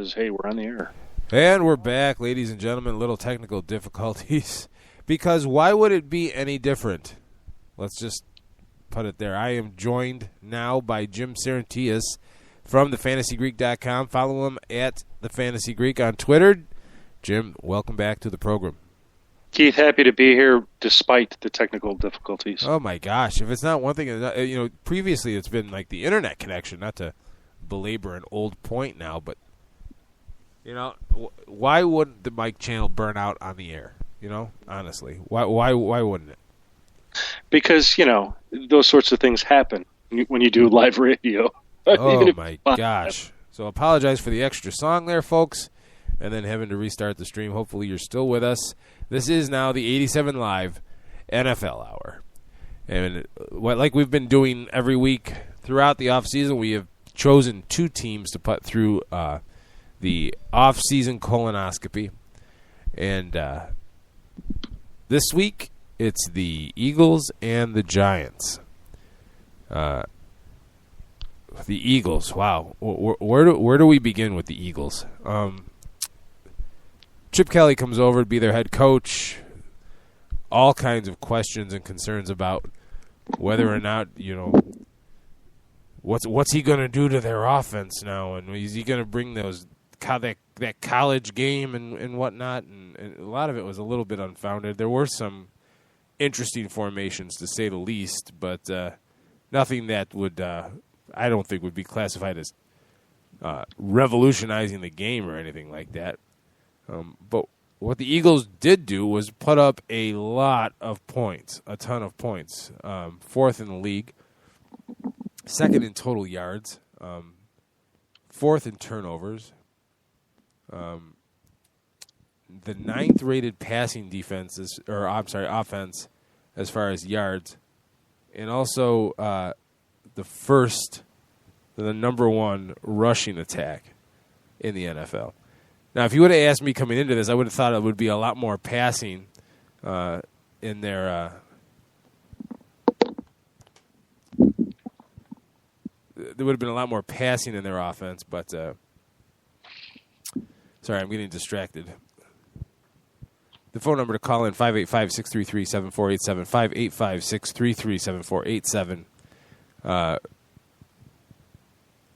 Hey, we're on the air. And we're back, ladies and gentlemen. Little technical difficulties. Because why would it be any different? Let's just put it there. I am joined now by Jim Sarantias from thefantasygreek.com. Follow him at thefantasygreek on Twitter. Jim, welcome back to the program. Keith, happy to be here despite the technical difficulties. Oh, my gosh. If it's not one thing, previously it's been like the internet connection, not to belabor an old point now, but why wouldn't the mic channel burn out on the air? Honestly, why wouldn't it? Because those sorts of things happen when you do live radio. Oh my gosh! So apologize for the extra song there, folks, and then having to restart the stream. Hopefully you're still with us. This is now the 87 Live NFL Hour, and like we've been doing every week throughout the off season, we have chosen two teams to put through the off-season colonoscopy. And this week, it's the Eagles and the Giants. The Eagles, wow. Where do we begin with the Eagles? Chip Kelly comes over to be their head coach. All kinds of questions and concerns about whether or not, what's he going to do to their offense now? And is he going to bring that college game and whatnot, and a lot of it was a little bit unfounded. There were some interesting formations, to say the least, but nothing that would, I don't think, would be classified as revolutionizing the game or anything like that. But what the Eagles did do was put up a lot of points, a ton of points. Fourth in the league, second in total yards, fourth in turnovers. The ninth-rated passing offense as far as yards, and also the number one rushing attack in the NFL. Now, if you would have asked me coming into this, I would have thought it would be a lot more passing in their. There would have been a lot more passing in their offense, but. Sorry, I'm getting distracted. The phone number to call in, 585-633-7487, 585-633-7487.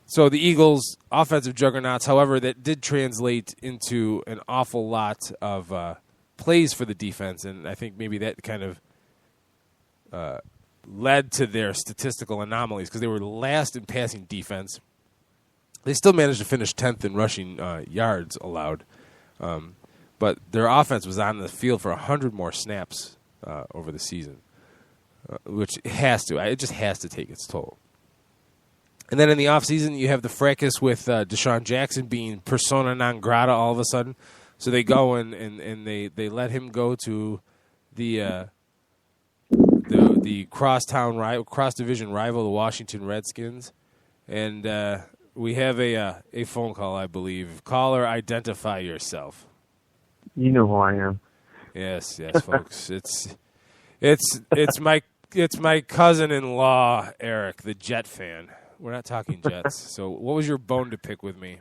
So the Eagles, offensive juggernauts, however, that did translate into an awful lot of plays for the defense, and I think maybe that kind of led to their statistical anomalies because they were last in passing defense. They still managed to finish 10th in rushing yards allowed. But their offense was on the field for 100 more snaps over the season, which it just has to take its toll. And then in the offseason, you have the fracas with Deshaun Jackson being persona non grata all of a sudden. So they go and they let him go to the cross-division rival, the Washington Redskins. And we have a phone call, I believe. Caller, identify yourself. You know who I am. Yes, folks. It's my cousin-in-law, Eric, the Jet fan. We're not talking Jets. So, what was your bone to pick with me?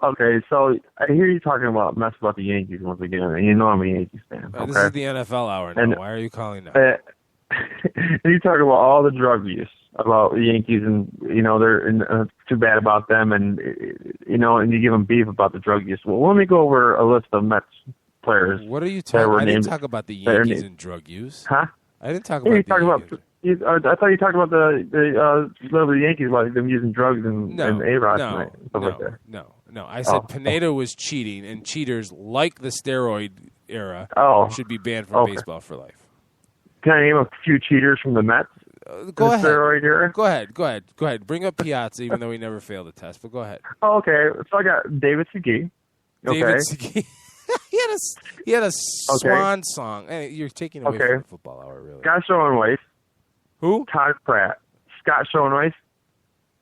Okay, so I hear you talking about mess about the Yankees once again, and you know I'm a Yankees fan. Okay? This is the NFL hour now. Why are you calling now? And you talk about all the drug use about the Yankees, and they're too bad about them, and and you give them beef about the drug use. Well, let me go over a list of Mets players. What are you talking? I didn't talk about the Yankees and drug use. Huh? I didn't talk about the Yankees. I thought you talked about the Yankees, like them using drugs and A-Rod tonight. No. I said Pineda was cheating, and cheaters like the steroid era should be banned from baseball for life. Can I name a few cheaters from the Mets? Go ahead. Steroid era? Go ahead. Bring up Piazza, even though he never failed a test. But go ahead. Oh, okay. So I got David Segui. David Segui. he had a swan song. Hey, you're taking away from the football hour, really. Scott Schoenweis. Who? Todd Pratt. Scott Schoenweis.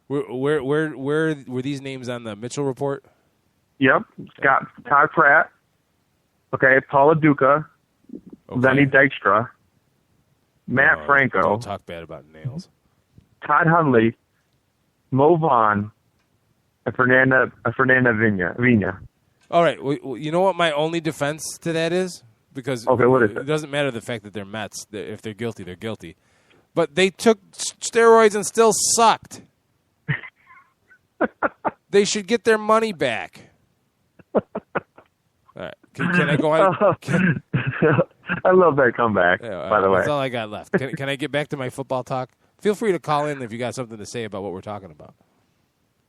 Where were these names on the Mitchell report? Yep. Todd Pratt. Okay. Paula Duca. Lenny Dykstra. Matt Franco. Don't talk bad about nails. Todd Hundley. Mo Vaughn. Fernanda Vina. All right. Well, you know what my only defense to that is? Because okay, what is it? It doesn't matter the fact that they're Mets. If they're guilty, they're guilty. But they took steroids and still sucked. They should get their money back. All right. Can I go on? I love that comeback, by the way. That's all I got left. Can I get back to my football talk? Feel free to call in if you got something to say about what we're talking about.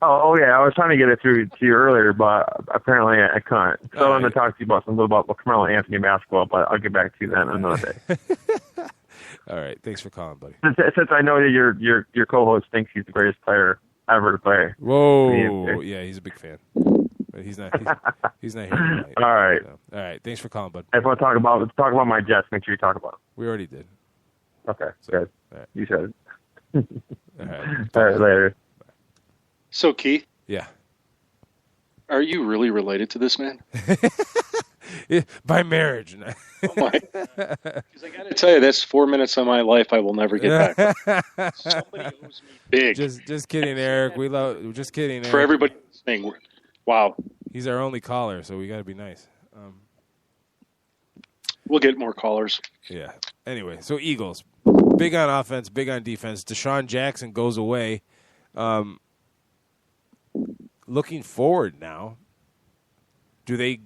Oh yeah, I was trying to get it through to you earlier, but apparently I couldn't. So I'm going to talk to you about a little about Carmelo Anthony basketball, but I'll get back to you then another day. All right, thanks for calling, buddy. Since I know that your co-host thinks he's the greatest player ever to play. Whoa, yeah, he's a big fan. But he's not here tonight. All right. So, all right, thanks for calling, bud. If I want to talk about my Jets, make sure you talk about them. We already did. Okay, good. All right. You said it. All right. All right, later. So, Keith, Yeah. are you really related to this man? By marriage. Oh my! Because I got to tell you, that's 4 minutes of my life I will never get back. Somebody owes me big. Just kidding, Eric. Just kidding, Eric. For everybody listening, wow. He's our only caller, so we got to be nice. We'll get more callers. Yeah. Anyway, so Eagles, big on offense, big on defense. Deshaun Jackson goes away. Looking forward now, do they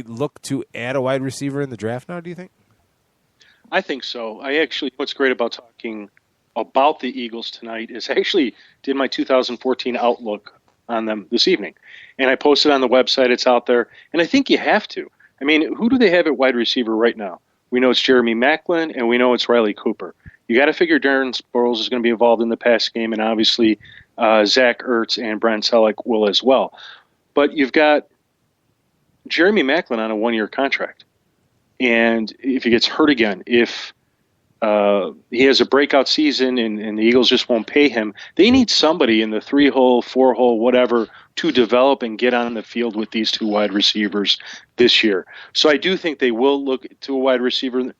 look to add a wide receiver in the draft now, do you think? I think so. What's great about talking about the Eagles tonight is I actually did my 2014 outlook on them this evening. And I posted on the website. It's out there. And I think you have to. I mean, who do they have at wide receiver right now? We know it's Jeremy Maclin, and we know it's Riley Cooper. You got to figure Darren Sproles is going to be involved in the pass game, and obviously Zach Ertz and Brent Selleck will as well. But you've got Jeremy Maclin on a one-year contract. And if he gets hurt again, if he has a breakout season and the Eagles just won't pay him, they need somebody in the 3-hole, 4-hole, whatever, to develop and get on the field with these two wide receivers this year. So I do think they will look to a wide receiver.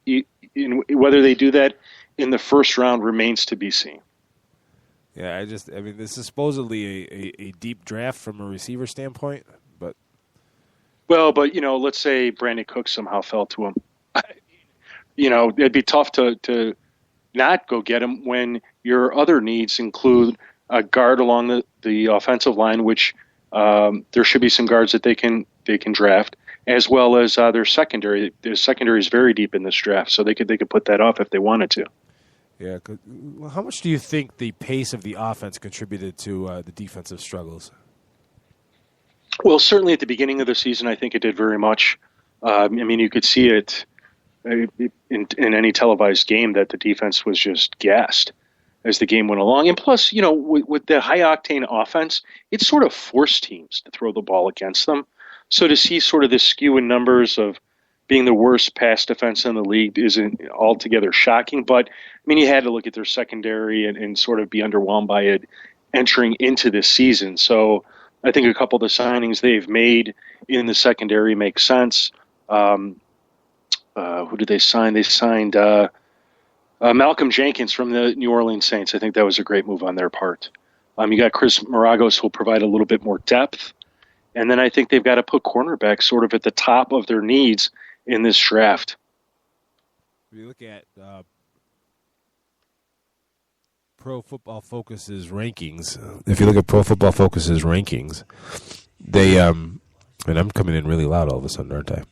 Whether they do that in the first round remains to be seen. Yeah, this is supposedly a deep draft from a receiver standpoint, but... Well, but, let's say Brandon Cooks somehow fell to him. It'd be tough to not go get him when your other needs include a guard along the offensive line, which there should be some guards that they can draft, as well as their secondary. Their secondary is very deep in this draft, so they could put that off if they wanted to. Yeah. How much do you think the pace of the offense contributed to the defensive struggles? Well, certainly at the beginning of the season, I think it did very much. You could see it in any televised game that the defense was just gassed as the game went along. And plus, with the high-octane offense, it sort of forced teams to throw the ball against them. So to see sort of this skew in numbers of being the worst pass defense in the league isn't altogether shocking. But, you had to look at their secondary and sort of be underwhelmed by it entering into this season. So I think a couple of the signings they've made in the secondary make sense. Who did they sign? They signed Malcolm Jenkins from the New Orleans Saints. I think that was a great move on their part. You got Chris Maragos, who will provide a little bit more depth. And then I think they've got to put cornerback sort of at the top of their needs in this draft. If you look at Pro Football Focus's rankings, they and I'm coming in really loud all of a sudden, aren't I?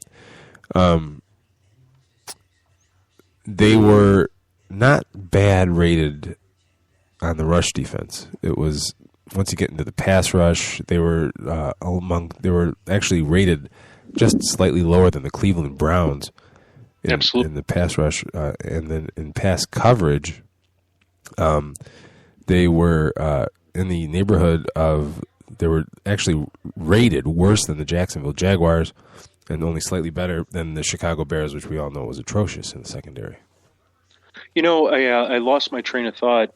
They were not bad rated on the rush defense. It was once you get into the pass rush, they were actually rated just slightly lower than the Cleveland Browns in the pass rush, and then in pass coverage, they were in the neighborhood of. They were actually rated worse than the Jacksonville Jaguars and only slightly better than the Chicago Bears, which we all know was atrocious in the secondary. I lost my train of thought,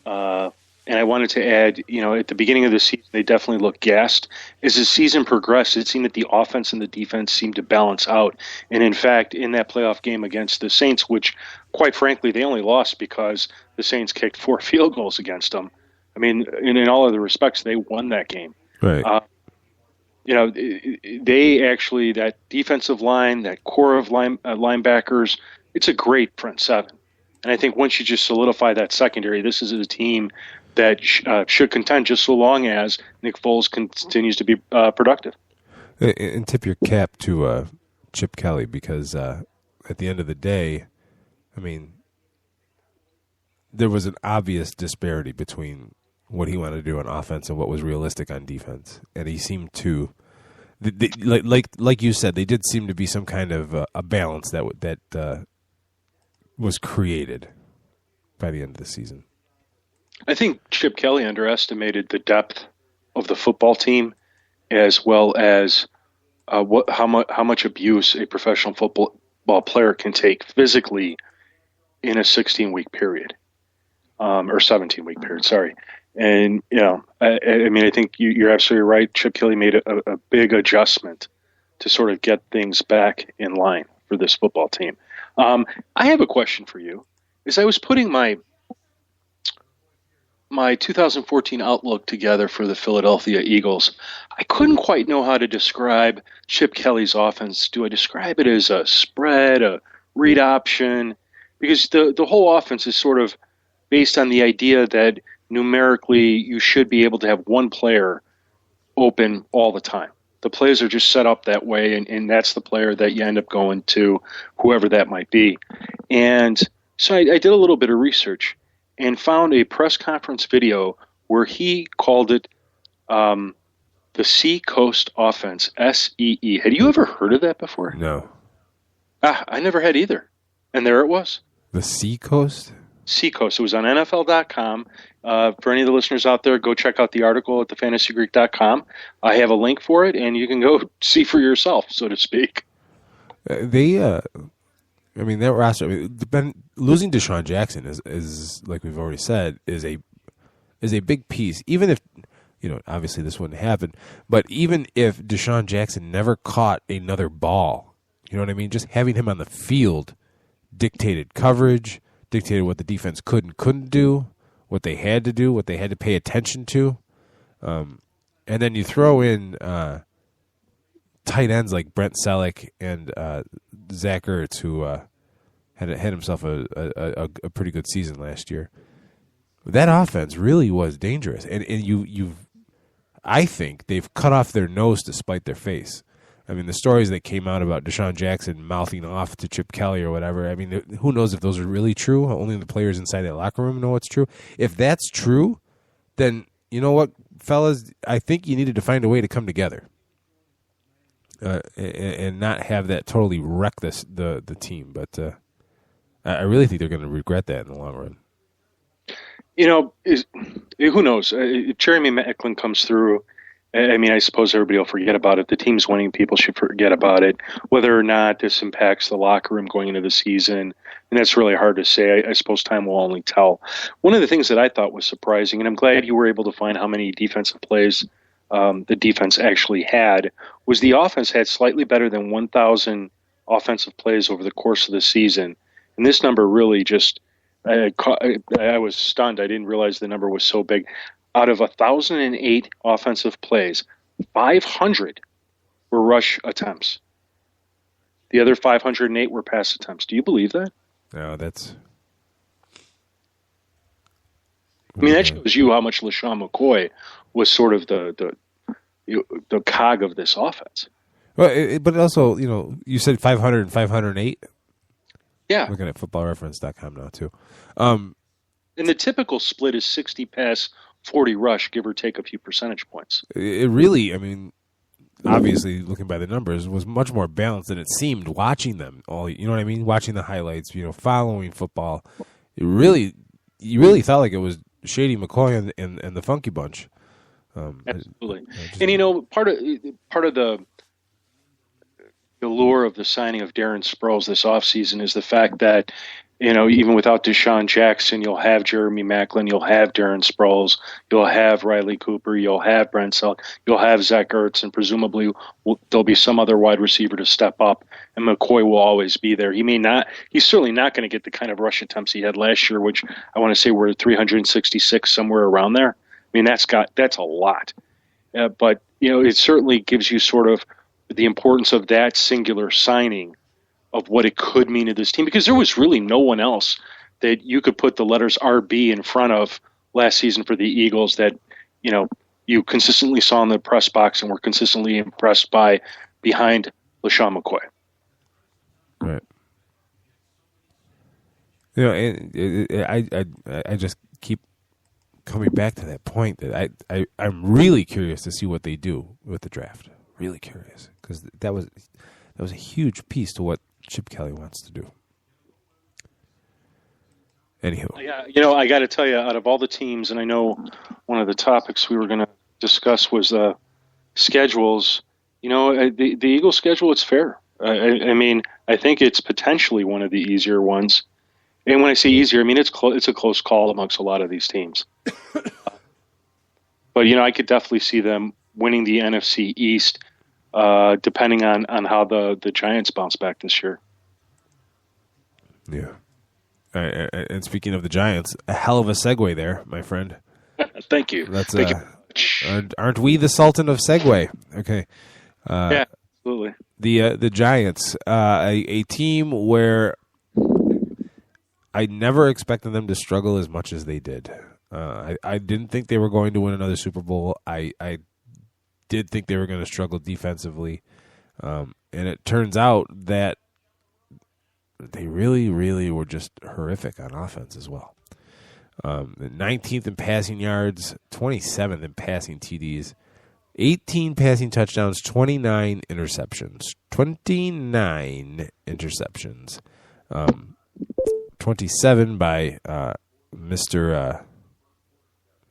and I wanted to add, at the beginning of the season, they definitely looked gassed. As the season progressed, it seemed that the offense and the defense seemed to balance out. And in fact, in that playoff game against the Saints, which, quite frankly, they only lost because the Saints kicked 4 field goals against them. In all other respects, they won that game. Right. They actually, that defensive line, that core of linebackers, it's a great front seven. And I think once you just solidify that secondary, this is a team that should contend just so long as Nick Foles continues to be productive. And tip your cap to Chip Kelly, because at the end of the day, I mean, there was an obvious disparity between what he wanted to do on offense and what was realistic on defense, and he seemed to, like you said, they did seem to be some kind of a balance that was created by the end of the season. I think Chip Kelly underestimated the depth of the football team, as well as how much abuse a professional football player can take physically in a 16-week period, or 17-week period. Sorry. And, I think you're absolutely right. Chip Kelly made a big adjustment to sort of get things back in line for this football team. I have a question for you. As I was putting my 2014 outlook together for the Philadelphia Eagles, I couldn't quite know how to describe Chip Kelly's offense. Do I describe it as a spread, a read option? Because the whole offense is sort of based on the idea that numerically you should be able to have one player open all the time. The plays are just set up that way, and that's the player that you end up going to, whoever that might be. And so I did a little bit of research and found a press conference video where he called it the Sea Coast Offense, SEE. Had you ever heard of that before? No. I never had either. And there it was. The Sea Coast? Sea Coast. It was on NFL.com. For any of the listeners out there, go check out the article at thefantasygreek.com. I have a link for it, and you can go see for yourself, so to speak. That roster, losing Deshaun Jackson is like we've already said, is a big piece. Even if, obviously this wouldn't happen, but even if Deshaun Jackson never caught another ball, you know what I mean? Just having him on the field dictated coverage, dictated what the defense could and couldn't do, what they had to do, what they had to pay attention to. And then you throw in tight ends like Brent Selleck and Zach Ertz, who had himself a pretty good season last year. That offense really was dangerous, and I think they've cut off their nose to spite their face. I mean, the stories that came out about Deshaun Jackson mouthing off to Chip Kelly or whatever, I mean, who knows if those are really true? Only the players inside that locker room know what's true. If that's true, then you know what, fellas? I think you needed to find a way to come together and not have that totally wreck the team. But I really think they're going to regret that in the long run. Who knows? If Jeremy Maclin comes through, I suppose everybody will forget about it. The team's winning. People should forget about it. Whether or not this impacts the locker room going into the season, and that's really hard to say. I suppose time will only tell. One of the things that I thought was surprising, and I'm glad you were able to find how many defensive plays the defense actually had, was the offense had slightly better than 1,000 offensive plays over the course of the season. And this number really just, I was stunned. I didn't realize the number was so big. Out of 1,008 offensive plays, 500 were rush attempts. The other 508 were pass attempts. Do you believe that? No, that's... that shows you how much LaShawn McCoy was sort of the cog of this offense. Well, but also, you said 500 and 508? Yeah. Looking at footballreference.com now, too. And the typical split is 60 pass, 40 rush, give or take a few percentage points. It really, obviously, looking by the numbers, was much more balanced than it seemed watching them all. You know what I mean? Watching the highlights, following football. You really felt like it was Shady McCoy and the Funky Bunch. Absolutely. And, part of the allure of the signing of Darren Sproles this offseason is the fact that, even without Deshaun Jackson, you'll have Jeremy Maclin, you'll have Darren Sproles, you'll have Riley Cooper, you'll have Brent Selleck, you'll have Zach Ertz, and presumably there'll be some other wide receiver to step up, and McCoy will always be there. He's certainly not going to get the kind of rush attempts he had last year, which I want to say were 366, somewhere around there. That's a lot. But it certainly gives you sort of the importance of that singular signing of what it could mean to this team, because there was really no one else that you could put the letters RB in front of last season for the Eagles that you consistently saw in the press box and were consistently impressed by behind LaShawn McCoy. Right. I just keep coming back to that point that I'm really curious to see what they do with the draft. Really curious, because that was a huge piece to what Chip Kelly wants to do. Anywho. Yeah, I got to tell you, out of all the teams, and I know one of the topics we were going to discuss was schedules. The Eagles' schedule, it's fair. I think it's potentially one of the easier ones. And when I say easier, I mean it's a close call amongst a lot of these teams. But I could definitely see them winning the NFC East, depending on how the Giants bounce back this year. Yeah. And speaking of the Giants, a hell of a segue there, my friend. Thank you. Thank you. Aren't we the Sultan of segue? Okay. Yeah, absolutely. The Giants, a team where I never expected them to struggle as much as they did. I didn't think they were going to win another Super Bowl. I did think they were going to struggle defensively. And it turns out that they really, really were just horrific on offense as well. 19th in passing yards, 27th in passing TDs, 18 passing touchdowns, 29 interceptions. 27 by Mr.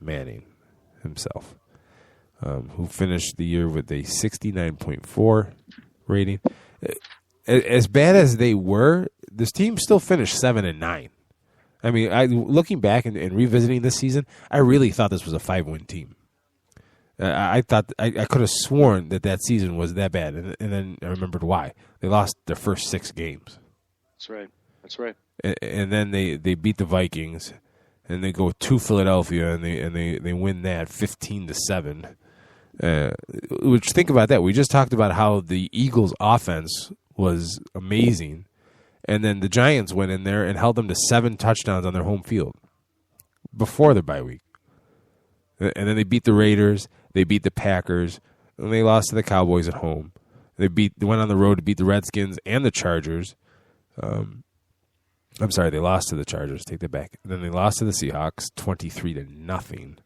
Manning himself, who finished the year with a 69.4 rating. As bad as they were, this team still finished 7-9. I mean, looking back and revisiting this season, I really thought this was a 5-win team. I thought I could have sworn that season was that bad, and then I remembered why. They lost their first 6 games. That's right. And then they beat the Vikings, and they go to Philadelphia, and they win that 15-7. Which, think about that. We just talked about how the Eagles' offense was amazing, and then the Giants went in there and held them to 7 touchdowns on their home field before their bye week. And then they beat the Raiders, they beat the Packers, and they lost to the Cowboys at home. They went on the road to beat the Redskins and the Chargers. I'm sorry, they lost to the Chargers. Take that back. And then they lost to the Seahawks 23-0.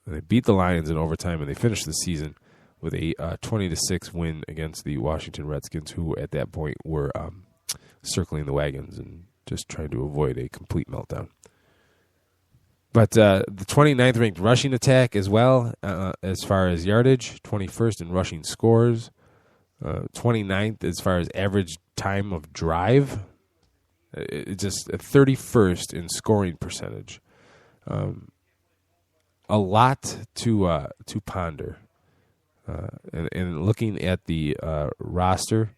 They beat the Lions in overtime, and they finished the season with a 20-6 win against the Washington Redskins, who at that point were circling the wagons and just trying to avoid a complete meltdown. But the 29th ranked rushing attack as well, as far as yardage, 21st in rushing scores, 29th as far as average time of drive, just 31st in scoring percentage. A lot to ponder. And looking at the roster,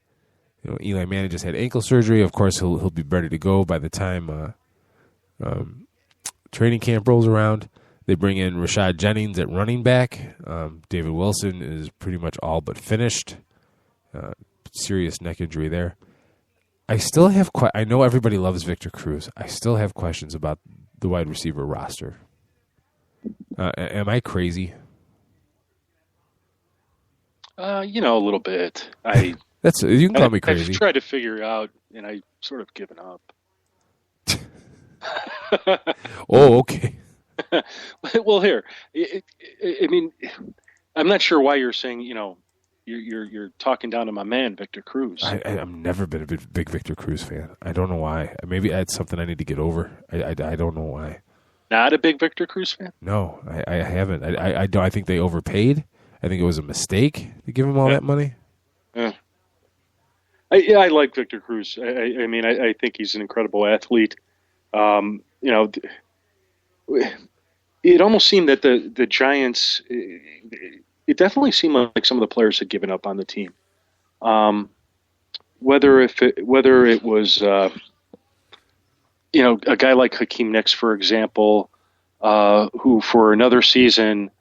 Eli Manning just had ankle surgery. Of course, he'll be ready to go by the time training camp rolls around. They bring in Rashad Jennings at running back. David Wilson is pretty much all but finished. Serious neck injury there. I still have I know everybody loves Victor Cruz. I still have questions about the wide receiver roster. Am I crazy? A little bit. You can call me crazy. I've tried to figure it out, and I sort of given up. Oh, okay. Well, here, I mean, I'm not sure why you're saying, you're talking down to my man, Victor Cruz. I've never been a big Victor Cruz fan. I don't know why. Maybe that's something I need to get over. I don't know why. Not a big Victor Cruz fan? No, I haven't. I think they overpaid. I think it was a mistake to give him all that money. Yeah. I like Victor Cruz. I think he's an incredible athlete. It almost seemed that the Giants, it definitely seemed like some of the players had given up on the team. Whether it was a guy like Hakeem Nicks, for example, who for another season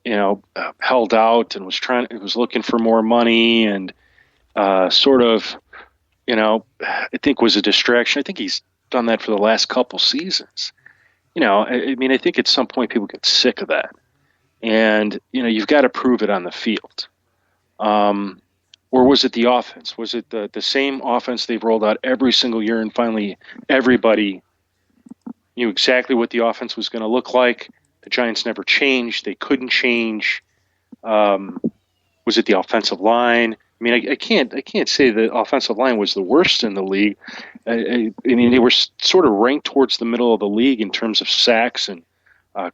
held out and was looking for more money and sort of, I think was a distraction. I think he's done that for the last couple seasons. I think at some point people get sick of that. And, you've got to prove it on the field. Or was it the offense? Was it the same offense they've rolled out every single year and finally everybody knew exactly what the offense was going to look like? The Giants never changed. They couldn't change. Was it the offensive line? I can't say the offensive line was the worst in the league. They were sort of ranked towards the middle of the league in terms of sacks and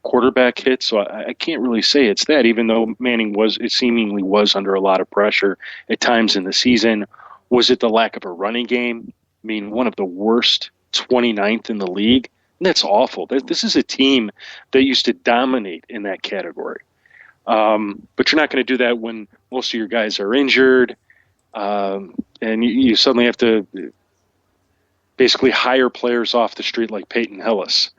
quarterback hits. So I can't really say it's that, even though Manning seemingly was under a lot of pressure at times in the season. Was it the lack of a running game? One of the worst, 29th in the league. And that's awful. This is a team that used to dominate in that category. But you're not going to do that when most of your guys are injured, and you suddenly have to basically hire players off the street like Peyton Hillis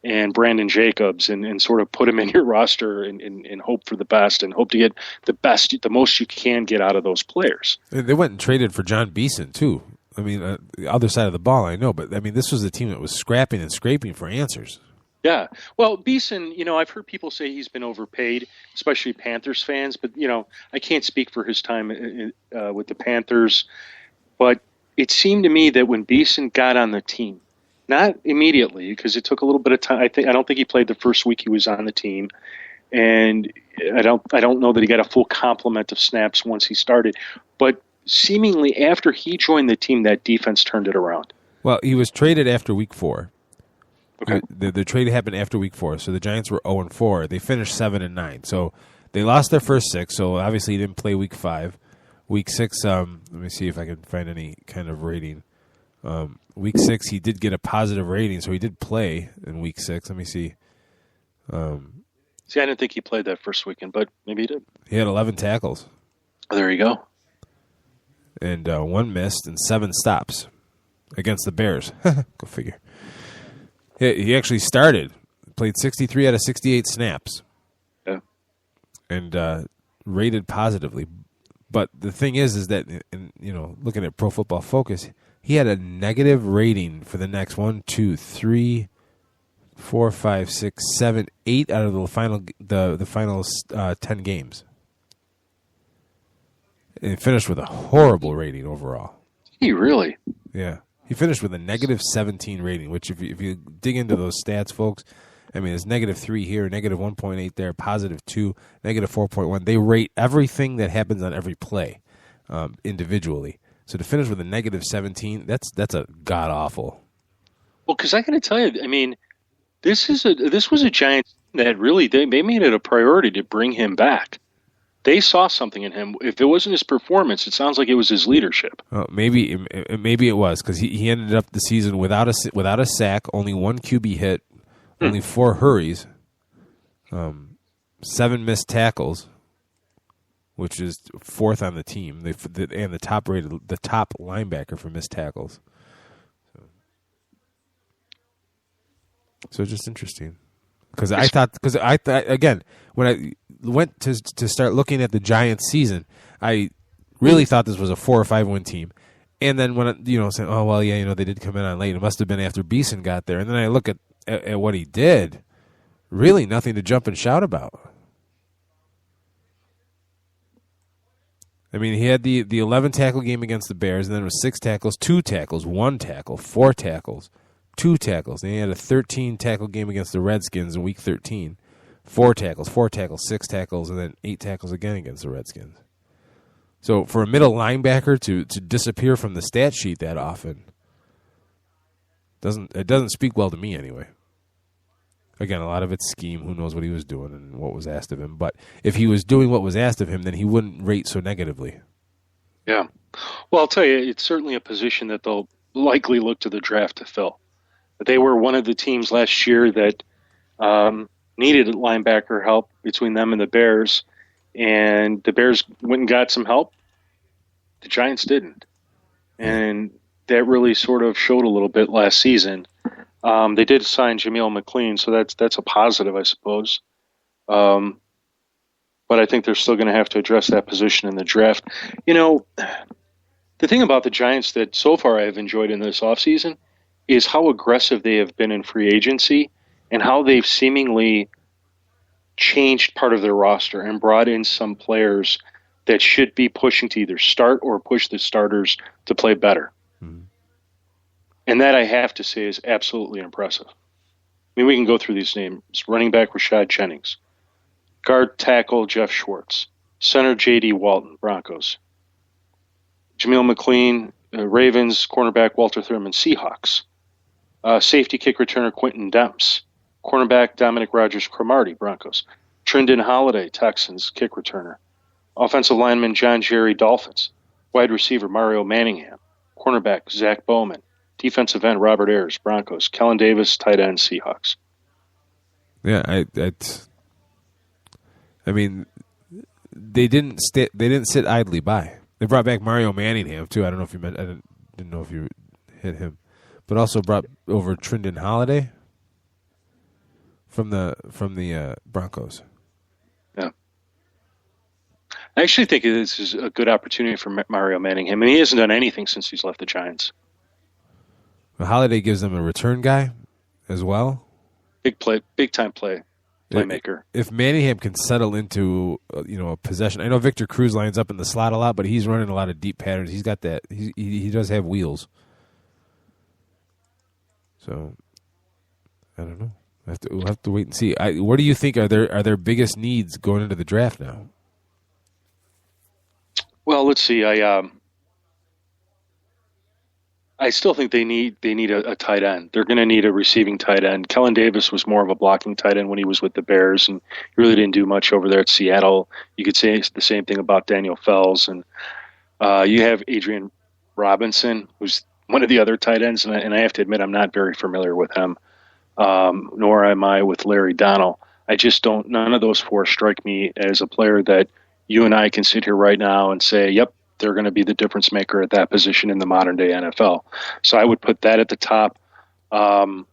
and Brandon Jacobs and sort of put them in your roster and hope for the best and hope to get the most you can get out of those players. They went and traded for John Beeson, too. The other side of the ball, I know, but this was a team that was scrapping and scraping for answers. Yeah. Well, Beeson, I've heard people say he's been overpaid, especially Panthers fans, but, I can't speak for his time with the Panthers. But it seemed to me that when Beeson got on the team, not immediately, because it took a little bit of time. I don't think he played the first week he was on the team. And I don't know that he got a full complement of snaps once he started. But seemingly after he joined the team, that defense turned it around. Well, he was traded after week 4. Okay. The trade happened after week 4, so the Giants were 0-4. They finished 7-9, so they lost their first 6. So obviously he didn't play week 5. Week 6, let me see if I can find any kind of rating. Week 6, he did get a positive rating, so he did play in week 6. Let me see. I didn't think he played that first weekend, but maybe he did. He had 11 tackles. Oh, there you go. And 1 missed and 7 stops against the Bears. Go figure. He actually started, played 63 out of 68 snaps. Yeah. And rated positively. But the thing is that, looking at Pro Football Focus, he had a negative rating for the next 1, 2, 3, 4, 5, 6, 7, 8 out of the final 10 games. And he finished with a horrible rating overall. He really? Yeah. He finished with a negative 17 rating, which if you dig into those stats, folks, there's negative 3 here, negative 1.8 there, positive 2, negative 4.1. They rate everything that happens on every play individually. So to finish with a negative 17, that's a god-awful. Well, because I got to tell you, this was a Giants that really, they made it a priority to bring him back. They saw something in him. If it wasn't his performance, it sounds like it was his leadership. Maybe it was, because he ended up the season without a sack, only 1 QB hit, only 4 hurries, 7 missed tackles, which is 4th on the team, and the top linebacker for missed tackles. So just interesting. Because I thought again, when I went to start looking at the Giants season, I really thought this was a 4 or 5 win team. And then when saying, oh well, yeah, they did come in on late. It must have been after Beeson got there. And then I look at what he did. Really, nothing to jump and shout about. He had the 11 tackle game against the Bears, and then it was 6 tackles, 2 tackles, 1 tackle, 4 tackles. 2 tackles. And he had a 13 tackle game against the Redskins in week 13. 4 tackles, 6 tackles, and then 8 tackles again against the Redskins. So for a middle linebacker to disappear from the stat sheet that often doesn't speak well to me anyway. Again, a lot of it's scheme. Who knows what he was doing and what was asked of him. But if he was doing what was asked of him, then he wouldn't rate so negatively. Yeah. Well, I'll tell you, it's certainly a position that they'll likely look to the draft to fill. They were one of the teams last year that needed linebacker help between them and the Bears, and the Bears went and got some help. The Giants didn't, and that really sort of showed a little bit last season. They did sign Jameel McLean, so that's a positive, I suppose. but I think they're still going to have to address that position in the draft. You know, the thing about the Giants that so far I've enjoyed in this offseason is how aggressive they have been in free agency and how they've seemingly changed part of their roster and brought in some players that should be pushing to either start or push the starters to play better. Mm-hmm. And that, I have to say, is absolutely impressive. I mean, we can go through these names. Running back Rashad Jennings. Guard tackle Jeff Schwartz. Center J.D. Walton, Broncos. Jameel McLean, Ravens. Cornerback Walter Thurman, Seahawks. Safety kick returner Quentin Demps. Cornerback Dominic Rodgers-Cromartie, Broncos. Trindon Holiday, Texans, kick returner. Offensive lineman John Jerry, Dolphins. Wide receiver Mario Manningham. Cornerback Zach Bowman. Defensive end Robert Ayers, Broncos. Kellen Davis, tight end, Seahawks. Yeah, I mean, they didn't sit idly by. They brought back Mario Manningham too. I don't know if you meant. I didn't know if you hit him, but also brought over Trindon Holiday from the Broncos. Yeah, I actually think this is a good opportunity for Mario Manningham. I mean, he hasn't done anything since he's left the Giants. Well, Holiday gives them a return guy as well. Big time playmaker. If Manningham can settle into a possession, I know Victor Cruz lines up in the slot a lot, but he's running a lot of deep patterns. He's got that. He does have wheels. So I don't know. We'll have to wait and see. What do you think are their biggest needs going into the draft now? Well, let's see. I still think they need a tight end. They're going to need a receiving tight end. Kellen Davis was more of a blocking tight end when he was with the Bears, and he really didn't do much over there at Seattle. You could say the same thing about Daniel Fells, and you have Adrian Robinson, who's one of the other tight ends, and I have to admit I'm not very familiar with him, nor am I with Larry Donnell. I just don't. None of those four strike me as a player that you and I can sit here right now and say, yep, they're going to be the difference maker at that position in the modern day NFL. So I would put that at the top. I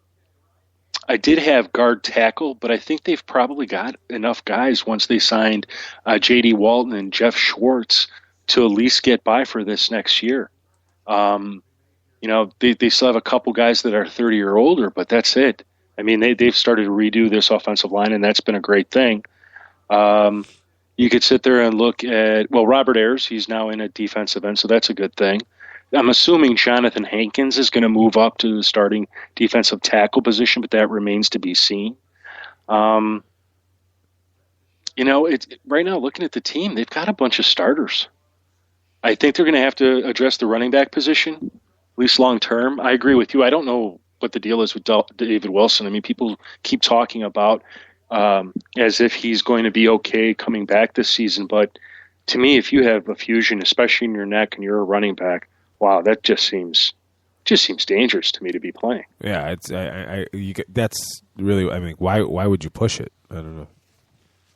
did have guard tackle, but I think they've probably got enough guys once they signed J.D. Walton and Jeff Schwartz to at least get by for this next year. They still have a couple guys that are 30 or older, but that's it. I mean, they've started to redo this offensive line, and that's been a great thing. You could sit there and look at, Robert Ayers, he's now in a defensive end, so that's a good thing. I'm assuming Jonathan Hankins is going to move up to the starting defensive tackle position, but that remains to be seen. Right now, looking at the team, they've got a bunch of starters. I think they're going to have to address the running back position, at least long term. I agree with you. I don't know what the deal is with David Wilson. I mean, people keep talking about as if he's going to be okay coming back this season. But to me, if you have a fusion, especially in your neck, and you're a running back, wow, that just seems dangerous to me to be playing. Yeah, that's really. I mean, why would you push it? I don't know.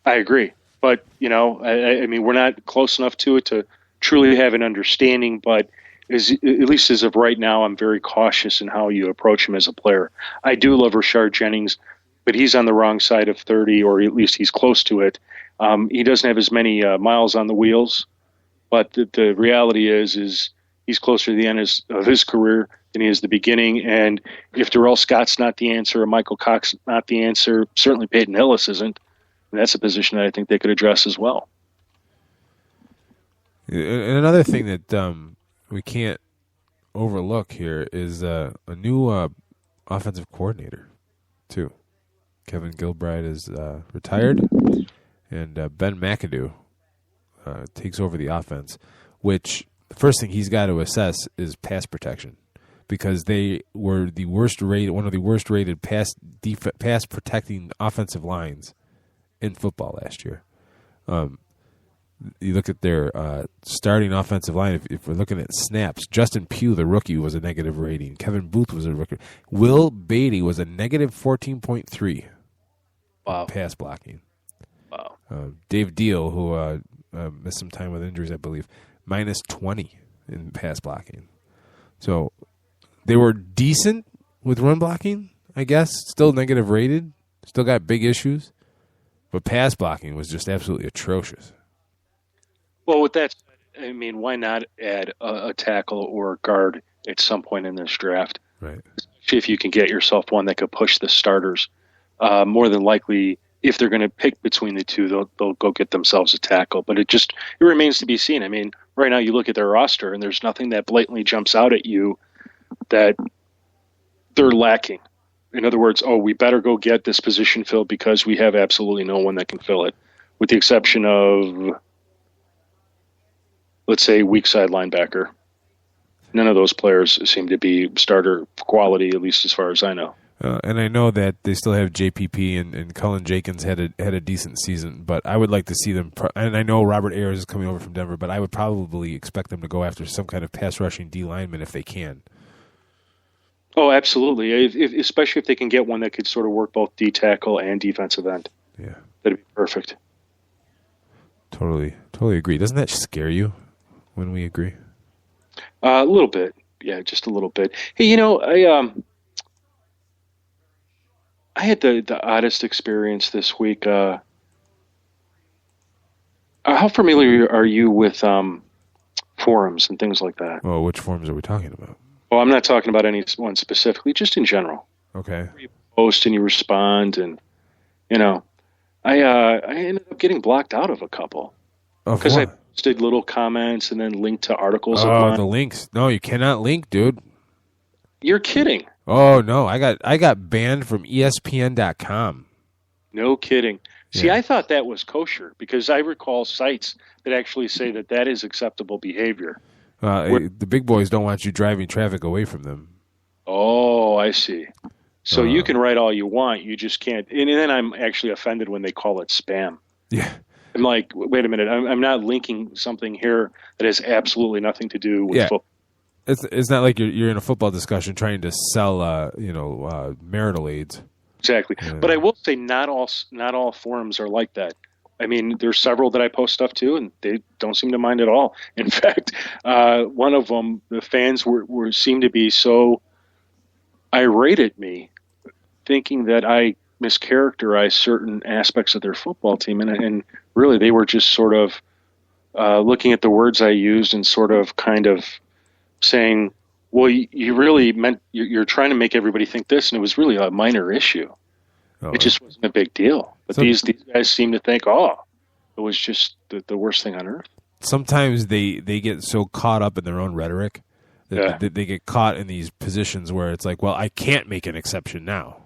I agree, but I mean, we're not close enough to it to truly have an understanding. But at least as of right now, I'm very cautious in how you approach him as a player. I do love Rashard Jennings, but he's on the wrong side of 30, or at least he's close to it. He doesn't have as many miles on the wheels, but the reality is he's closer to the end of his career than he is the beginning. And if Darrell Scott's not the answer, or Michael Cox not the answer, certainly Peyton Hillis isn't. And that's a position that I think they could address as well. And another thing that we can't overlook here is a new offensive coordinator, too. Kevin Gilbride is retired, and Ben McAdoo takes over the offense, which the first thing he's got to assess is pass protection, because they were one of the worst rated pass protecting offensive lines in football last year. You look at their starting offensive line. If we're looking at snaps, Justin Pugh, the rookie, was a negative rating. Kevin Booth was a rookie. Will Beatty was a negative 14.3. Wow. Pass blocking. Wow. Dave Deal, who missed some time with injuries, I believe, minus 20 in pass blocking. So they were decent with run blocking, I guess. Still negative rated. Still got big issues. but pass blocking was just absolutely atrocious. Well, with that, I mean, why not add a tackle or a guard at some point in this draft? Right. Especially if you can get yourself one that could push the starters. More than likely, if they're going to pick between the two, they'll go get themselves a tackle. But it remains to be seen. I mean, right now you look at their roster, and there's nothing that blatantly jumps out at you that they're lacking. In other words, we better go get this position filled because we have absolutely no one that can fill it, with the exception of, let's say, weak side linebacker. None of those players seem to be starter quality, at least as far as I know. And I know that they still have JPP and Cullen Jenkins had a decent season, but I would like to see them. And I know Robert Ayers is coming over from Denver, but I would probably expect them to go after some kind of pass rushing D lineman if they can. Oh, absolutely. Especially if they can get one that could sort of work both D tackle and defensive end. Yeah, that'd be perfect. Totally agree. Doesn't that scare you when we agree? A little bit. Yeah, just a little bit. Hey, I had the oddest experience this week. How familiar are you with forums and things like that? Oh, which forums are we talking about? Well, I'm not talking about any one specifically, just in general. Okay. You post and you respond, and I ended up getting blocked out of a couple because I posted little comments and then linked to articles. Oh, the links! No, you cannot link, dude. You're kidding. Oh no, I got banned from ESPN.com. No kidding. See, Yeah. I thought that was kosher because I recall sites that actually say that is acceptable behavior. The big boys don't want you driving traffic away from them. Oh, I see. So you can write all you want, you just can't. And then I'm actually offended when they call it spam. Yeah. I'm like, wait a minute, I'm not linking something here that has absolutely nothing to do with football. It's not like you're in a football discussion trying to sell marital aids. Exactly. Yeah. But I will say not all forums are like that. I mean, there's several that I post stuff to, and they don't seem to mind at all. In fact, one of them, the fans seemed to be so irate at me, thinking that I mischaracterized certain aspects of their football team, and really they were just sort of looking at the words I used and sort of kind of saying, well, you really meant you're trying to make everybody think this, and it was really a minor issue. It just wasn't a big deal. But these guys seem to think, it was just the worst thing on earth. Sometimes they get so caught up in their own rhetoric that they get caught in these positions where it's like, well, I can't make an exception now.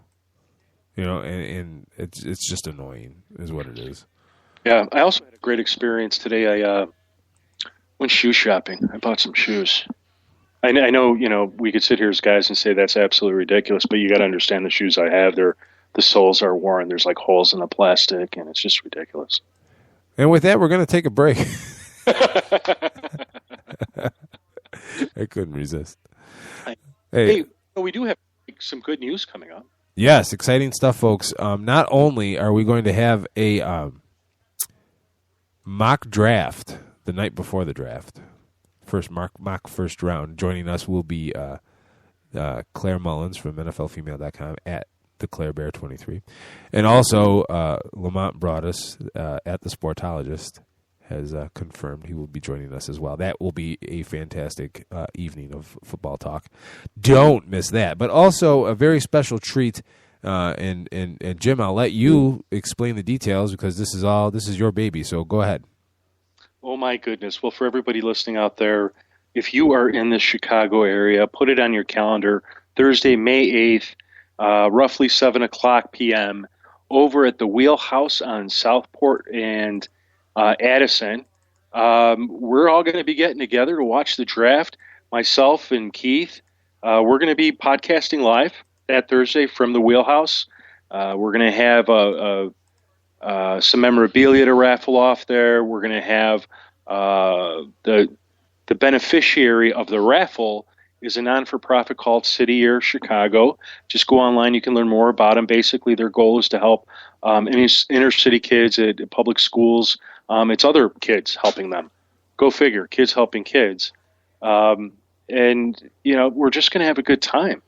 And it's just annoying is what it is. Yeah, I also had a great experience today. I went shoe shopping. I bought some shoes. I know, we could sit here as guys and say that's absolutely ridiculous, but you got to understand the shoes I have. The soles are worn. There's like holes in the plastic, and it's just ridiculous. And with that, we're going to take a break. I couldn't resist. Hey, we do have some good news coming up. Yes, exciting stuff, folks. Not only are we going to have a mock draft the night before the draft, mock first round. Joining us will be Claire Mullins from NFLfemale.com at the Claire Bear 23, and also Lamont Broadus at the Sportologist has confirmed he will be joining us as well. That will be a fantastic evening of football talk. Don't miss that. But also a very special treat. And Jim, I'll let you explain the details because this is your baby. So go ahead. Oh my goodness! Well, for everybody listening out there, if you are in the Chicago area, put it on your calendar. Thursday, May 8th. Roughly 7:00 p.m. over at the Wheelhouse on Southport and Addison. We're all going to be getting together to watch the draft. Myself and Keith, we're going to be podcasting live that Thursday from the Wheelhouse. We're going to have some memorabilia to raffle off there. We're going to have the beneficiary of the raffle is a non-for-profit called City Air Chicago. Just go online. You can learn more about them. Basically, their goal is to help inner-city kids at public schools. It's other kids helping them. Go figure, kids helping kids. And, we're just going to have a good time.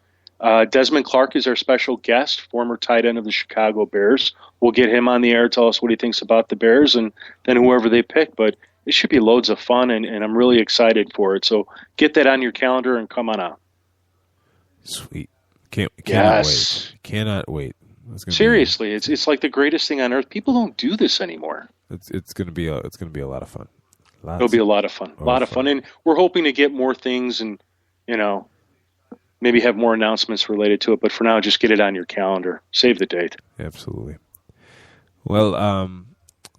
Desmond Clark is our special guest, former tight end of the Chicago Bears. We'll get him on the air, tell us what he thinks about the Bears, and then whoever they pick. But it should be loads of fun, and I'm really excited for it. So get that on your calendar and come on out. Sweet. Cannot wait. Cannot wait. Seriously, it's like the greatest thing on earth. People don't do this anymore. It's going to be a lot of fun. It'll be a lot of fun. A lot of fun. And we're hoping to get more things and, maybe have more announcements related to it. But for now, just get it on your calendar. Save the date. Absolutely. Well,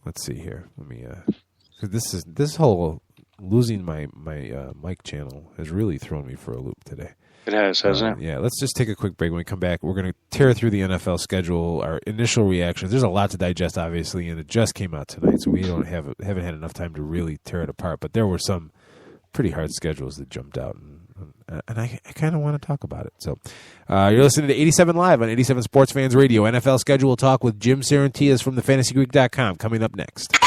let's see here. Let me. This whole losing my mic channel has really thrown me for a loop today. It has, hasn't it? Yeah, let's just take a quick break. When we come back, we're going to tear through the NFL schedule, our initial reactions. There's a lot to digest, obviously, and it just came out tonight, so we haven't had enough time to really tear it apart. But there were some pretty hard schedules that jumped out, and I kind of want to talk about it. So you're listening to 87 Live on 87 Sports Fans Radio. NFL schedule talk with Jim Sarantias from thefantasygeek.com coming up next.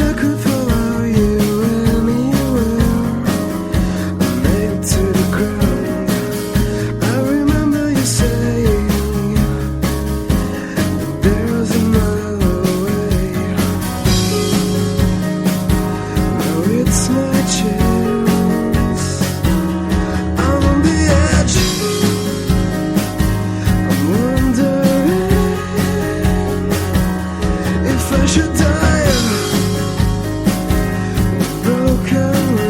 I could follow you anywhere, nailed to the ground. I remember you saying there's another way. Now it's my chance. I'm on the edge. I'm wondering if I should die with broken wings.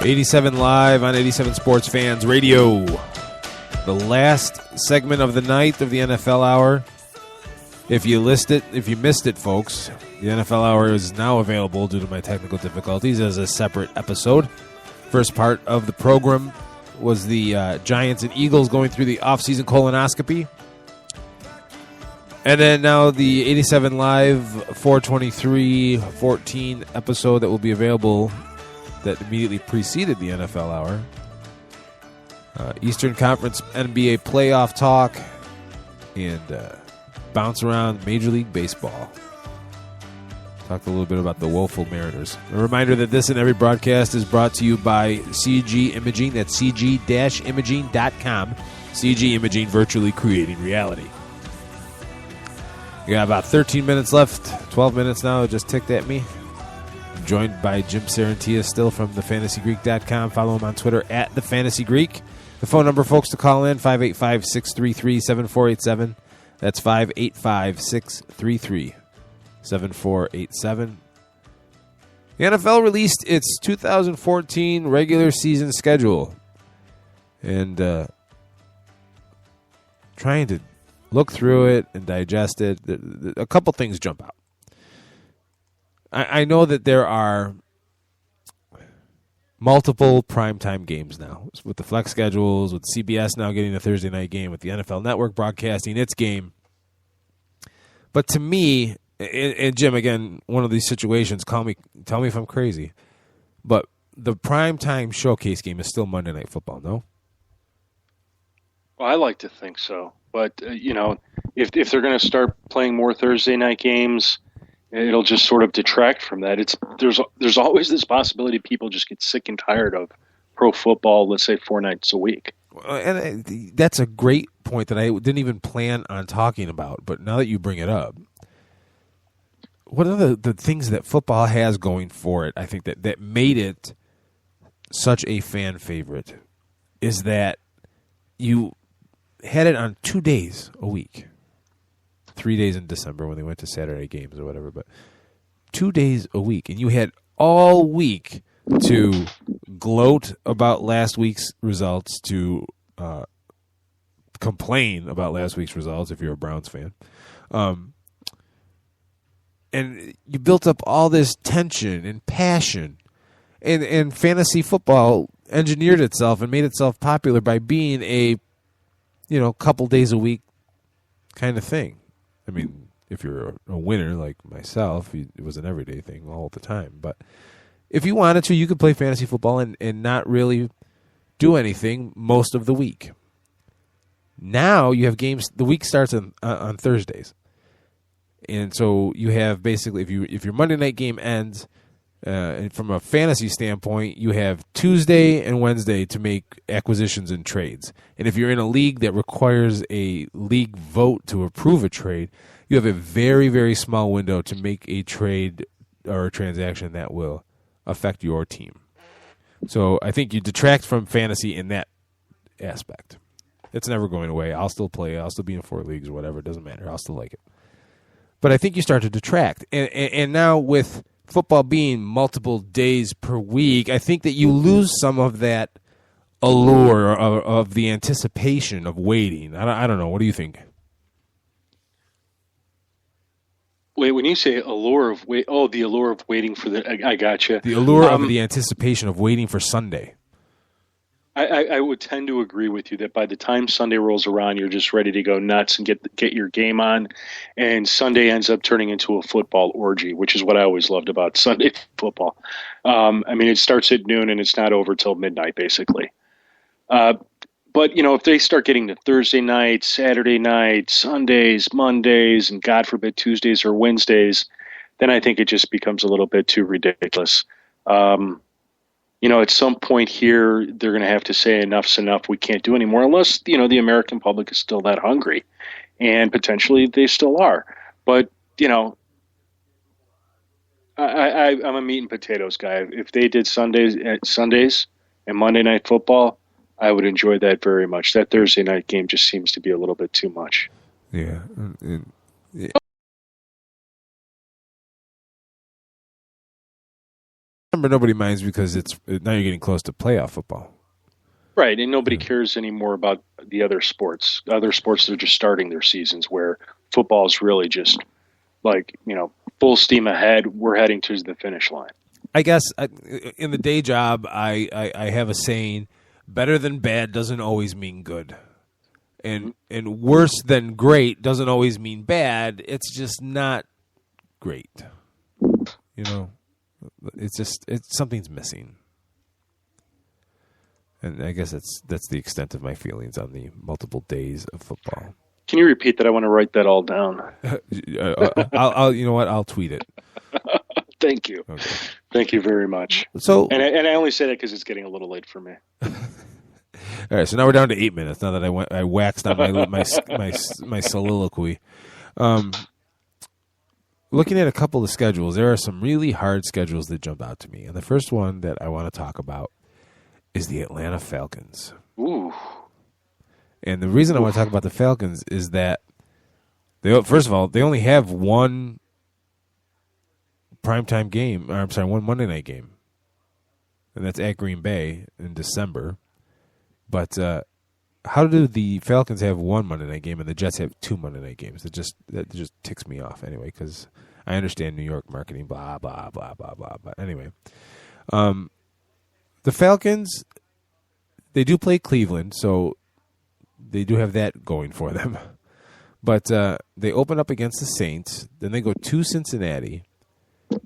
87 Live on 87 Sports Fans Radio. The last segment of the night of the NFL Hour. If you missed it, folks, the NFL Hour is now available due to my technical difficulties as a separate episode. First part of the program was the Giants and Eagles going through the off-season colonoscopy. And then now the 87 Live 4/23/14 episode that will be available that immediately preceded the NFL Hour. Eastern Conference NBA playoff talk and bounce around Major League Baseball. Talked a little bit about the woeful Mariners. A reminder that this and every broadcast is brought to you by CG Imaging. That's cg-imaging.com. CG Imaging, virtually creating reality. We got about 13 minutes left. 12 minutes now. It just ticked at me. I'm joined by Jim Sarantia still from thefantasygreek.com. Follow him on Twitter at thefantasygreek. The phone number, folks, to call in, 585-633-7487. That's 585-633-7487. The NFL released its 2014 regular season schedule. And trying to look through it and digest it, a couple things jump out. I know that there are multiple primetime games now with the flex schedules, with CBS now getting a Thursday night game, with the NFL Network broadcasting its game. But to me, and Jim, again, one of these situations, tell me if I'm crazy, but the primetime showcase game is still Monday Night Football, no? Well, I like to think so. But, if they're going to start playing more Thursday night games, it'll just sort of detract from that. There's always this possibility people just get sick and tired of pro football, let's say 4 nights a week. And that's a great point that I didn't even plan on talking about, but now that you bring it up, what are the things that football has going for it, I think, that made it such a fan favorite, is that you had it on 2 days a week. 3 days in December when they went to Saturday games or whatever, but 2 days a week. And you had all week to gloat about last week's results, to complain about last week's results if you're a Browns fan. And you built up all this tension and passion. And fantasy football engineered itself and made itself popular by being a couple days a week kind of thing. I mean, if you're a winner like myself, it was an everyday thing all the time. But if you wanted to, you could play fantasy football and not really do anything most of the week. Now you have games. The week starts on Thursdays, and so you have basically if your Monday night game ends. And from a fantasy standpoint, you have Tuesday and Wednesday to make acquisitions and trades. And if you're in a league that requires a league vote to approve a trade, you have a very, very small window to make a trade or a transaction that will affect your team. So I think you detract from fantasy in that aspect. It's never going away. I'll still play. I'll still be in 4 leagues or whatever. It doesn't matter. I'll still like it. But I think you start to detract. And now with football being multiple days per week, I think that you lose some of that allure of the anticipation of waiting. I don't know. What do you think? Wait, when you say allure of wait, oh, the allure of waiting for I gotcha. The allure of the anticipation of waiting for Sunday. I would tend to agree with you that by the time Sunday rolls around, you're just ready to go nuts and get your game on, and Sunday ends up turning into a football orgy, which is what I always loved about Sunday football. I mean, it starts at noon and it's not over till midnight, basically. But, you know, if they start getting to Thursday nights, Saturday nights, Sundays, Mondays, and God forbid Tuesdays or Wednesdays, then I think it just becomes a little bit too ridiculous. You know, at some point here, they're going to have to say enough's enough. We can't do anymore unless, you know, the American public is still that hungry. And potentially they still are. But, you know, I'm a meat and potatoes guy. If they did Sundays and Monday Night Football, I would enjoy that very much. That Thursday night game just seems to be a little bit too much. Yeah. Remember, nobody minds because now you're getting close to playoff football. Right, and nobody cares anymore about the other sports. Other sports that are just starting their seasons, where football is really just like, you know, full steam ahead. We're heading to the finish line. I guess in the day job, I have a saying: better than bad doesn't always mean good, and worse than great doesn't always mean bad. It's just not great, you know. It's something's missing, and I guess that's the extent of my feelings on the multiple days of football. Can you repeat that? I want to write that all down. I'll you know what? I'll tweet it. Thank you. Okay. Thank you very much. So, and I only say that because it's getting a little late for me. All right, so now we're down to 8 minutes. Now that I waxed on my soliloquy. Looking at a couple of schedules, there are some really hard schedules that jump out to me. And the first one that I want to talk about is the Atlanta Falcons. Ooh. And the reason I want to talk about the Falcons is that, first of all, they only have one primetime game, or I'm sorry, one Monday night game. And that's at Green Bay in December. But how do the Falcons have one Monday night game and the Jets have two Monday night games? That just ticks me off anyway, because I understand New York marketing, blah, blah, blah, blah, blah. But anyway, the Falcons, they do play Cleveland, so they do have that going for them. But they open up against the Saints, then they go to Cincinnati,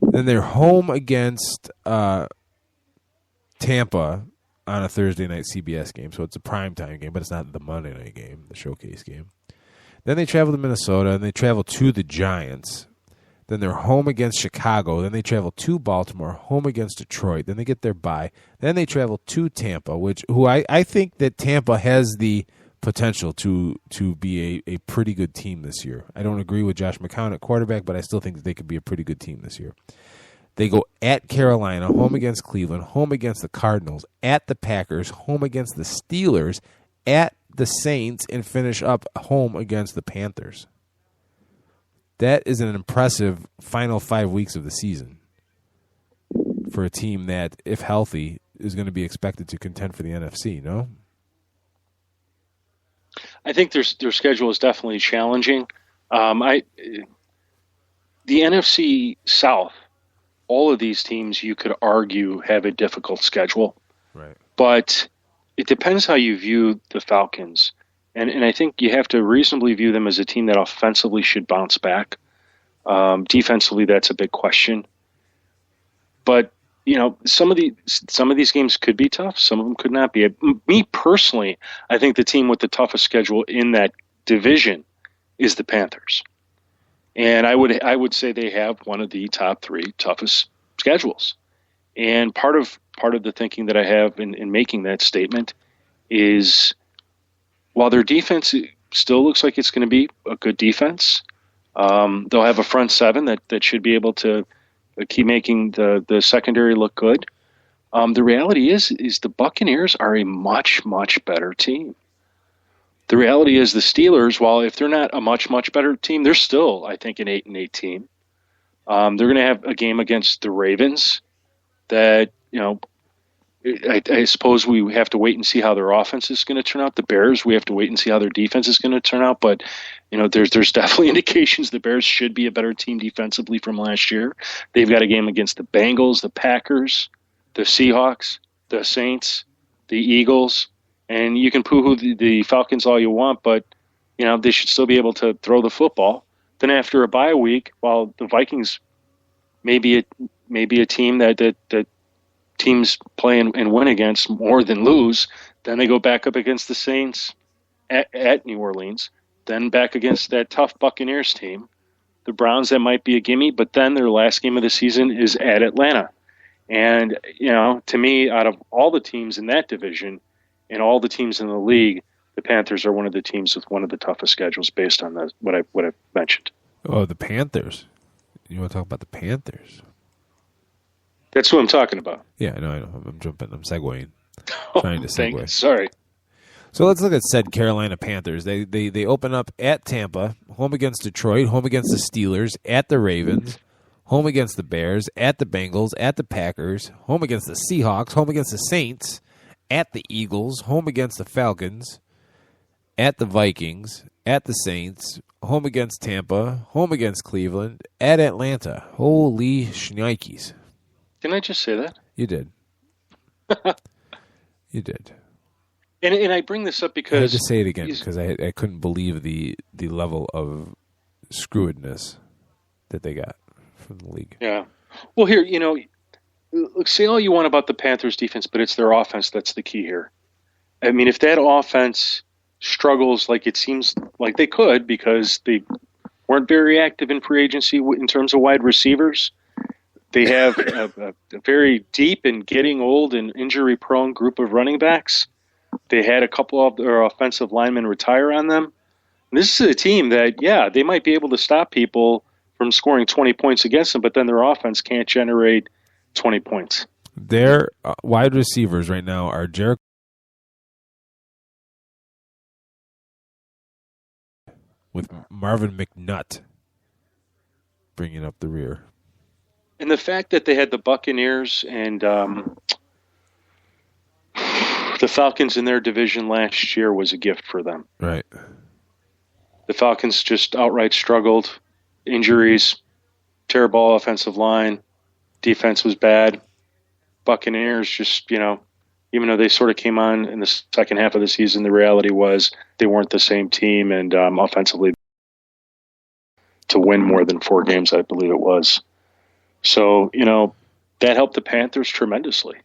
then they're home against Tampa on a Thursday night CBS game, so it's a primetime game, but it's not the Monday night game, the showcase game. Then they travel to Minnesota, and they travel to the Giants. Then they're home against Chicago. Then they travel to Baltimore, home against Detroit. Then they get their bye. Then they travel to Tampa, who I think that Tampa has the potential to be a pretty good team this year. I don't agree with Josh McCown at quarterback, but I still think that they could be a pretty good team this year. They go at Carolina, home against Cleveland, home against the Cardinals, at the Packers, home against the Steelers, at the Saints, and finish up home against the Panthers. That is an impressive final 5 weeks of the season for a team that, if healthy, is going to be expected to contend for the NFC, no? I think their schedule is definitely challenging. The NFC South, all of these teams, you could argue, have a difficult schedule. Right. But it depends how you view the Falcons. And I think you have to reasonably view them as a team that offensively should bounce back. Defensively, that's a big question. But, you know, some of these games could be tough. Some of them could not be. Me personally, I think the team with the toughest schedule in that division is the Panthers. And I would say they have one of the top three toughest schedules. And part of the thinking that I have in making that statement is, while their defense still looks like it's going to be a good defense, they'll have a front seven that should be able to keep making the secondary look good. The reality is the Buccaneers are a much, much better team. The reality is the Steelers, while if they're not a much, much better team, they're still, I think, an 8-8 team. They're going to have a game against the Ravens that, I suppose we have to wait and see how their offense is going to turn out. The Bears, we have to wait and see how their defense is going to turn out. But, there's definitely indications the Bears should be a better team defensively from last year. They've got a game against the Bengals, the Packers, the Seahawks, the Saints, the Eagles. And you can poo-hoo the Falcons all you want, but, they should still be able to throw the football. Then after a bye week, while the Vikings may be a team that teams play and win against more than lose, then they go back up against the Saints at New Orleans, then back against that tough Buccaneers team. The Browns, that might be a gimme, but then their last game of the season is at Atlanta. And, to me, out of all the teams in that division and all the teams in the league, the Panthers are one of the teams with one of the toughest schedules based on what I've mentioned. Oh, the Panthers. You want to talk about the Panthers? That's what I'm talking about. Yeah, I know. I'm jumping. I'm segueing. Trying to segue. Sorry. So let's look at said Carolina Panthers. They open up at Tampa, home against Detroit, home against the Steelers, at the Ravens, home against the Bears, at the Bengals, at the Packers, home against the Seahawks, home against the Saints, at the Eagles, home against the Falcons, at the Vikings, at the Saints, home against Tampa, home against Cleveland, at Atlanta. Holy shnikes. Didn't I just say that? You did. You did. And I bring this up because... I had to say it again because I couldn't believe the level of screwedness that they got from the league. Yeah. Well, here, look, say all you want about the Panthers defense, but it's their offense that's the key here. I mean, if that offense struggles like it seems like they could because they weren't very active in free agency in terms of wide receivers, they have a very deep and getting old and injury-prone group of running backs. They had a couple of their offensive linemen retire on them. And this is a team that, they might be able to stop people from scoring 20 points against them, but then their offense can't generate 20 points. Their wide receivers right now are Jericho with Marvin McNutt bringing up the rear. And the fact that they had the Buccaneers and the Falcons in their division last year was a gift for them. Right. The Falcons just outright struggled. Injuries, terrible offensive line, defense was bad. Buccaneers just, even though they sort of came on in the second half of the season, the reality was they weren't the same team, and offensively to win more than 4 games, I believe it was. So, that helped the Panthers tremendously.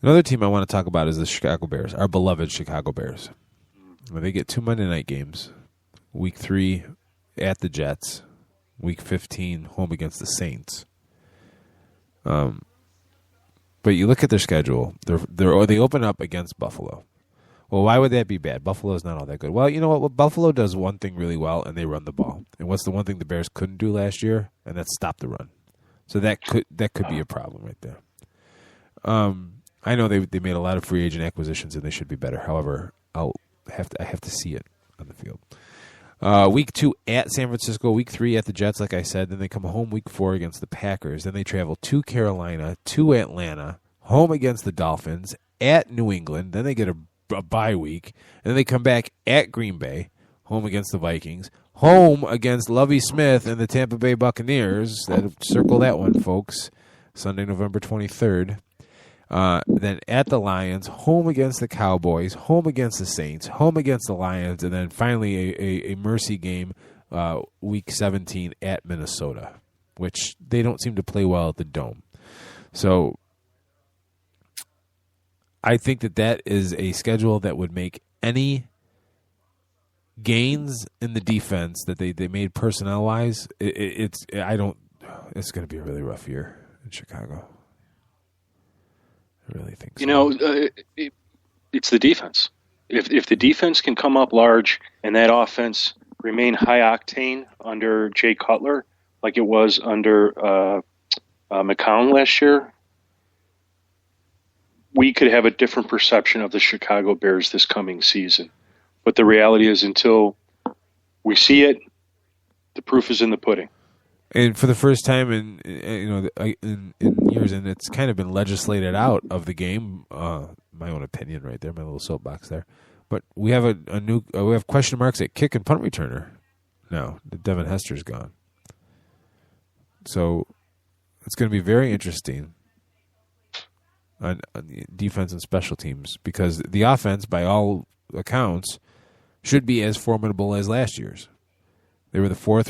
Another team I want to talk about is the Chicago Bears, our beloved Chicago Bears. They get 2 Monday night games. Week 3 at the Jets. Week 15 home against the Saints. But you look at their schedule. They open up against Buffalo. Well, why would that be bad? Buffalo's not all that good. Well, you know what? Well, Buffalo does one thing really well, and they run the ball. And what's the one thing the Bears couldn't do last year? And that's stop the run. So that could be a problem right there. I know they made a lot of free agent acquisitions, and they should be better. However, I have to see it on the field. Week 2 at San Francisco. Week 3 at the Jets, like I said. Then they come home week 4 against the Packers. Then they travel to Carolina, to Atlanta, home against the Dolphins, at New England. Then they get a bye week. And then they come back at Green Bay, home against the Vikings, home against Lovie Smith and the Tampa Bay Buccaneers. Circle that one, folks. Sunday, November 23rd. Then at the Lions, home against the Cowboys, home against the Saints, home against the Lions, and then finally a mercy game week 17 at Minnesota, which they don't seem to play well at the Dome. So I think that is a schedule that would make any gains in the defense that they made personnel-wise, it's going to be a really rough year in Chicago. I really think so. It's the defense. If the defense can come up large and that offense remain high octane under Jay Cutler, like it was under McCown last year, we could have a different perception of the Chicago Bears this coming season. But the reality is, until we see it, the proof is in the pudding. And for the first time in years, and it's kind of been legislated out of the game. My own opinion, right there, my little soapbox there. But we have a new we have question marks at kick and punt returner. No, Devin Hester's gone. So it's going to be very interesting on defense and special teams, because the offense, by all accounts, should be as formidable as last year's. They were the fourth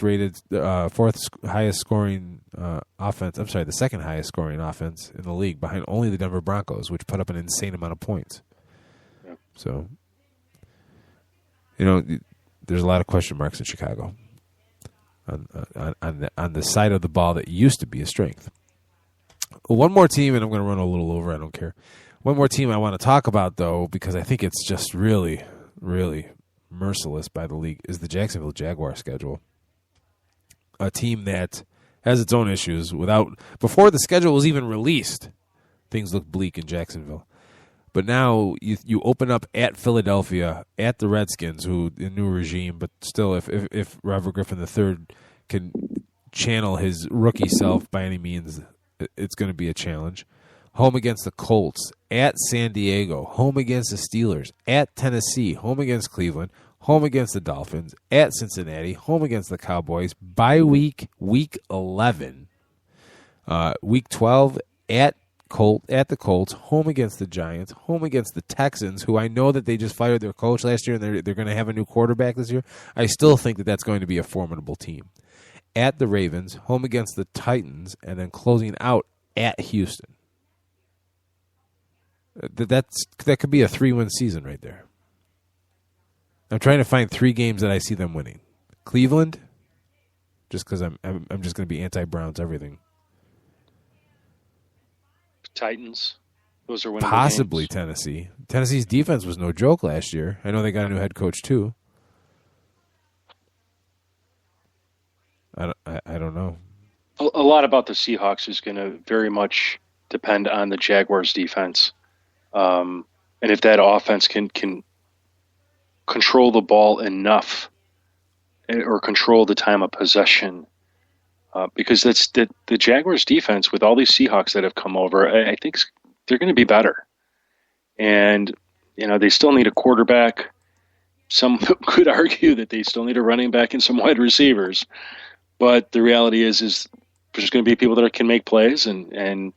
highest scoring offense. I'm sorry, the second highest scoring offense in the league, behind only the Denver Broncos, which put up an insane amount of points. Yeah. So, there's a lot of question marks in Chicago on the side of the ball that used to be a strength. One more team, and I'm going to run a little over. I don't care. One more team I want to talk about, though, because I think it's just really, really merciless by the league, is the Jacksonville Jaguars schedule. A team that has its own issues. Before the schedule was even released, things looked bleak in Jacksonville. But now you open up at Philadelphia, at the Redskins, who a new regime, but still, if Robert Griffin III can channel his rookie self by any means, it's going to be a challenge. Home against the Colts, at San Diego, home against the Steelers, at Tennessee, home against Cleveland, home against the Dolphins, at Cincinnati, home against the Cowboys, bye week 11, week 12 at the Colts, home against the Giants, home against the Texans, who I know that they just fired their coach last year and they're going to have a new quarterback this year. I still think that that's going to be a formidable team. At the Ravens, home against the Titans, and then closing out at Houston. That could be a 3-win season right there. I'm trying to find 3 games that I see them winning. Cleveland, just because I'm just going to be anti-Browns everything. Titans, those are winnable possibly games. Tennessee. Tennessee's defense was no joke last year. I know they got a new head coach too. I don't know. A lot about the Seahawks is going to very much depend on the Jaguars' defense. And if that offense can control the ball enough or control the time of possession, because that's the Jaguars' defense with all these Seahawks that have come over, I think they're going to be better. And, they still need a quarterback. Some could argue that they still need a running back and some wide receivers. But the reality is there's going to be people that can make plays, and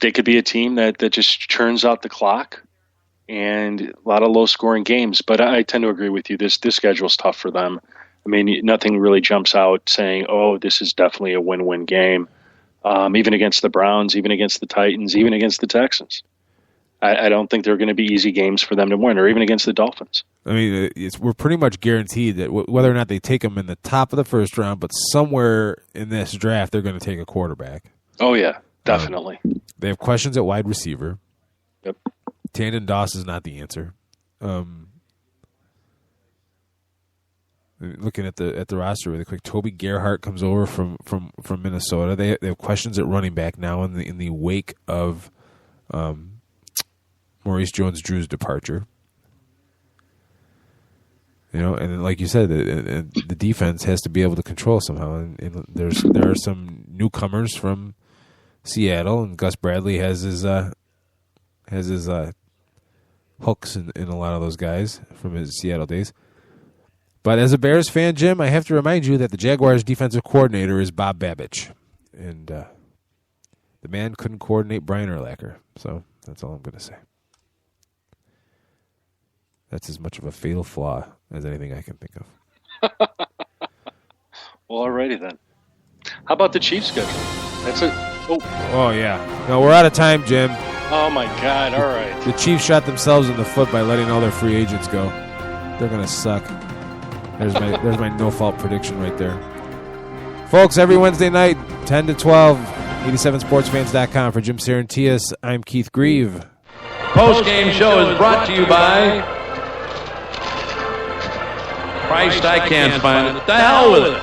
they could be a team that just churns out the clock and a lot of low-scoring games. But I tend to agree with you. This schedule is tough for them. I mean, nothing really jumps out saying, oh, this is definitely a win-win game, even against the Browns, even against the Titans, even against the Texans. I don't think they're going to be easy games for them to win, or even against the Dolphins. I mean, we're pretty much guaranteed that whether or not they take them in the top of the first round, but somewhere in this draft, they're going to take a quarterback. Oh, yeah, definitely. They have questions at wide receiver. Yep. Tandon Doss is not the answer. Looking at the roster really quick, Toby Gerhart comes over from Minnesota. They have questions at running back now in the wake of Maurice Jones-Drew's departure. And like you said, the defense has to be able to control somehow. And there are some newcomers from Seattle, and Gus Bradley has his hooks in a lot of those guys from his Seattle days. But as a Bears fan, Jim, I have to remind you that the Jaguars' defensive coordinator is Bob Babich, and the man couldn't coordinate Brian Urlacher. So that's all I'm going to say. That's as much of a fatal flaw as anything I can think of. Well, alrighty then. How about the Chiefs schedule? Oh yeah. No, we're out of time, Jim. Oh my God! All right. The Chiefs shot themselves in the foot by letting all their free agents go. They're gonna suck. There's my no-fault prediction right there. Folks, every Wednesday night, 10 to 12, 87sportsfans.com. For Jim Sarantias, I'm Keith Grieve. Post-game show is brought to you by Christ, I can't find it. The hell with it.